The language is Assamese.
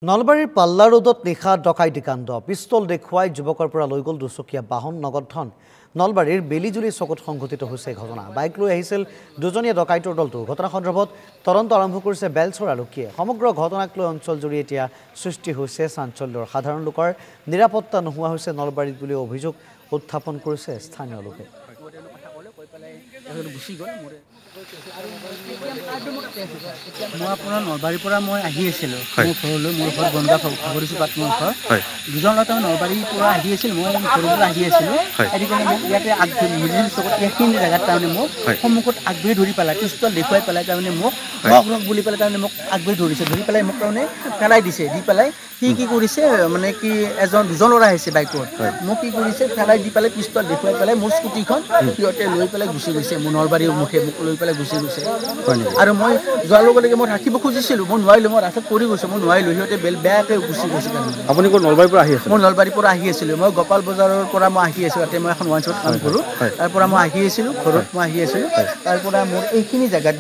নলবাৰীৰ পাল্লা ৰোডত নিশা ডকাইতি কাণ্ড পিষ্টল দেখুৱাই যুৱকৰ পৰা লৈ গ'ল দুচকীয়া বাহন নগদ ধন নলবাৰীৰ বেলিজুলি চকত সংঘটিত হৈছে ঘটনা বাইক লৈ আহিছিল দুজনীয়া ডকাইতৰ দলটো ঘটনা সন্দৰ্ভত তদন্ত আৰম্ভ কৰিছে বেলচৰ আৰক্ষীয়ে সমগ্ৰ ঘটনাক লৈ অঞ্চল জুৰি এতিয়া সৃষ্টি হৈছে চাঞ্চল্যৰ সাধাৰণ লোকৰ নিৰাপত্তা নোহোৱা হৈছে নলবাৰীত বুলি অভিযোগ উত্থাপন কৰিছে স্থানীয় লোকে মই আপোনাৰ নলবাৰীৰ পৰা মই আহি আছিলোঁ মোৰ ঘৰলৈ মোৰ ঘৰ বন্ধা ভাগৰিছোঁ পাত মোৰ ঘৰ দুজন ল'ৰা তাৰমানে নলবাৰীৰ পৰা আহি আছিল মই ঘৰলৈ আহি আছিলোঁ সেইকাৰণে মোক ইয়াতে মিডিল চকত এইখিনি জেগাত তাৰমানে মোক সন্মুখত আগবাঢ়ি ধৰি পেলাই পিষ্টল দেখুৱাই পেলাই তাৰমানে মোক ৰক বুলি পেলাই তাৰমানে মোক আগবাঢ়ি ধৰিছে ধৰি পেলাই মোক তাৰমানে পেলাই দিছে দি পেলাই সি কি কৰিছে মানে কি দুজন ল'ৰা আহিছে বাইকত মোক কি কৰিছে পেলাই দি পেলাই পিষ্টল দেখুৱাই পেলাই মোৰ স্কুটিখন সিহঁতে লৈ পেলাই গুচি গৈছে মোৰ নলবাৰীৰ মুখে মোক লৈ পেলাই গুচি গৈছে আৰু মই যোৱাৰ লগে লগে মই ৰাখিব খুজিছিলোঁ মই নোৱাৰিলোঁ মই ৰাস্তাত পৰি গৈছোঁ মই নোৱাৰিলোঁ সিহঁতে বেয়াকৈ গুচি গৈছে আপুনি ক'ত নলবাৰীৰ পৰা আহি আছে মই নলবাৰীৰ পৰা আহি আছিলোঁ মই গোপাল বজাৰৰ পৰা মই আহি আছোঁ তাতে মই এখন ওৱান শ্বট কাম কৰোঁ তাৰ পৰা মই আহি আছিলোঁ ঘৰত মই আহি আছিলোঁ তাৰ পৰা মোৰ এইখিনি জেগাত